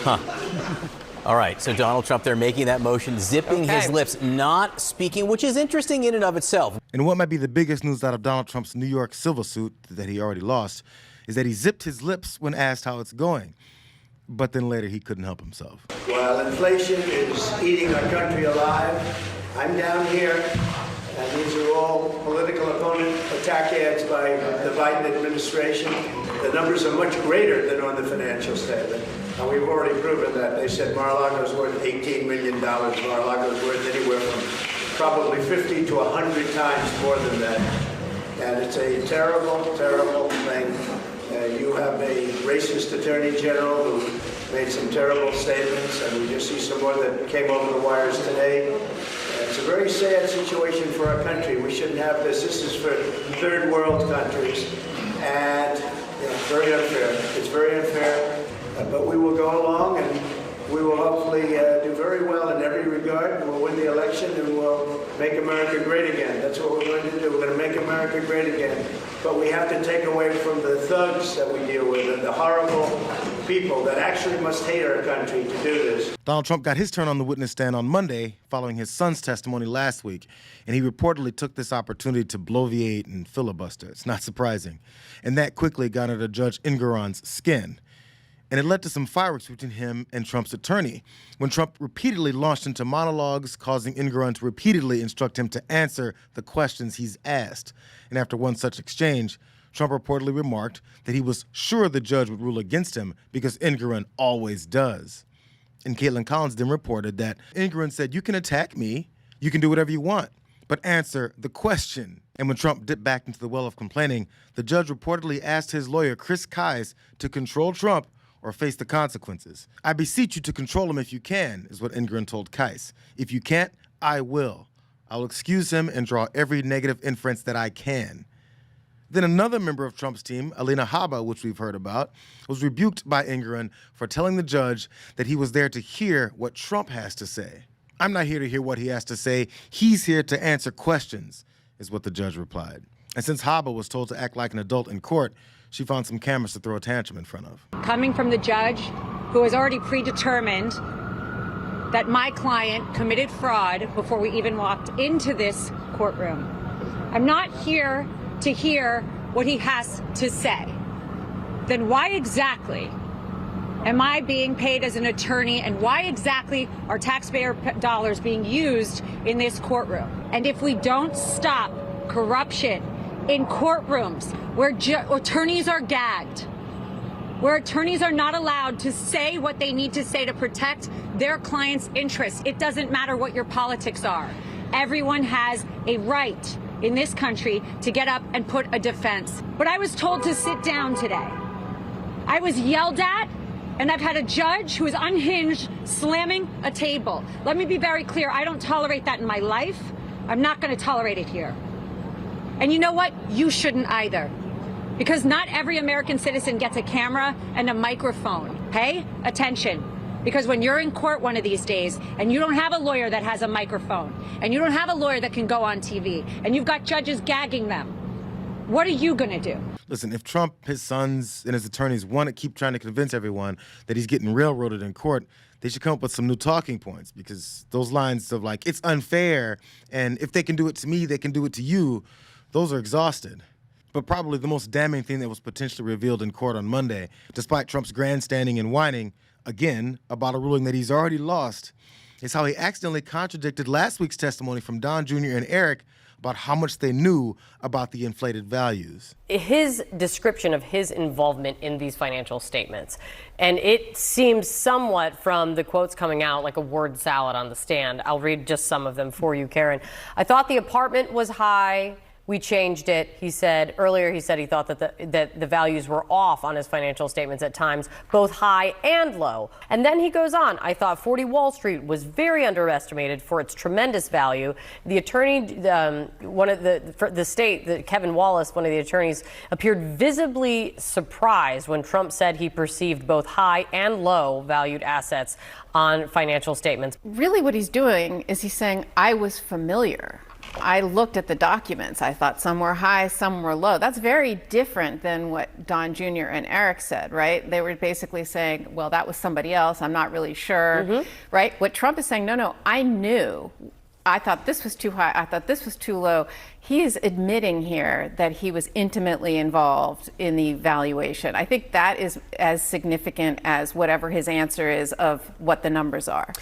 All right, so Donald Trump there making that motion, zipping his lips, not speaking, which is interesting in and of itself. And what might be the biggest news out of Donald Trump's New York civil suit that he already lost is that he zipped his lips when asked how it's going. But then later he couldn't help himself. While inflation is eating our country alive, I'm down here, and these are all political opponent attack ads by the Biden administration. The numbers are much greater than on the financial statement. And we've already proven that. They said Mar-a-Lago's worth $18 million. Mar-a-Lago's worth anywhere from probably 50 to 100 times more than that. And it's a terrible, terrible thing. You have a racist attorney general who made some terrible statements, and we just see some more that came over the wires today. It's a very sad situation for our country. We shouldn't have this. This is for third world countries, and very unfair. It's very unfair. But we will go along, and we will hopefully do very well in every regard. We'll win the election, and we'll make America great again. That's what we're going to do. We're going to make America great again. But we have to take away from the thugs that we deal with and the horrible people that actually must hate our country to do this. Donald Trump got his turn on the witness stand on Monday following his son's testimony last week, and he reportedly took this opportunity to bloviate and filibuster. It's not surprising. And that quickly got under Judge Engoron's skin. And it led to some fireworks between him and Trump's attorney when Trump repeatedly launched into monologues, causing Engoron to repeatedly instruct him to answer the questions he's asked. And after one such exchange, Trump reportedly remarked that he was sure the judge would rule against him because Engoron always does. And Caitlin Collins then reported that Engoron said, "You can attack me, you can do whatever you want, but answer the question." And when Trump dipped back into the well of complaining, the judge reportedly asked his lawyer, Chris Kise, to control Trump or face the consequences. "I beseech you to control him if you can," is what Engoron told Kise. "If you can't, I will. I'll excuse him and draw every negative inference that I can." Then another member of Trump's team, Alina Habba, which we've heard about, was rebuked by Engoron for telling the judge that he was there to hear what Trump has to say. "I'm not here to hear what he has to say. He's here to answer questions," is what the judge replied. And since Habba was told to act like an adult in court, she found some cameras to throw a tantrum in front of. Coming from the judge who has already predetermined that my client committed fraud before we even walked into this courtroom. I'm not here to hear what he has to say. Then why exactly am I being paid as an attorney, and why exactly are taxpayer dollars being used in this courtroom? And if we don't stop corruption in courtrooms where attorneys are gagged, where attorneys are not allowed to say what they need to say to protect their clients' interests, it doesn't matter what your politics are. Everyone has a right in this country to get up and put a defense. But I was told to sit down today. I was yelled at, and I've had a judge who is unhinged slamming a table. Let me be very clear. I don't tolerate that in my life. I'm not going to tolerate it here. And you know what? You shouldn't either. Because not every American citizen gets a camera and a microphone. Pay attention. Because when you're in court one of these days and you don't have a lawyer that has a microphone, and you don't have a lawyer that can go on TV, and you've got judges gagging them, what are you going to do? Listen, if Trump, his sons, and his attorneys want to keep trying to convince everyone that he's getting railroaded in court, they should come up with some new talking points, because those lines of like, it's unfair, and if they can do it to me, they can do it to you, those are exhausted. But probably the most damning thing that was potentially revealed in court on Monday, despite Trump's grandstanding and whining, again, about a ruling that he's already lost, is how he accidentally contradicted last week's testimony from Don Jr. and Eric about how much they knew about the inflated values. His description of his involvement in these financial statements, and it seems somewhat from the quotes coming out like a word salad on the stand. I'll read just some of them for you, Karen. "I thought the apartment was high. We changed it." He said earlier, he thought that the values were off on his financial statements at times, both high and low. And then he goes on, "I thought 40 Wall Street was very underestimated for its tremendous value." The attorney, for the state, Kevin Wallace, one of the attorneys, appeared visibly surprised when Trump said he perceived both high and low valued assets on financial statements. Really what he's doing is he's saying, I was familiar. I looked at the documents. I thought some were high, some were low. That's very different than what Don Jr. and Eric said, right? They were basically saying, well, that was somebody else. I'm not really sure, right? What Trump is saying, no, I knew. I thought this was too high. I thought this was too low. He is admitting here that he was intimately involved in the valuation. I think that is as significant as whatever his answer is of what the numbers are.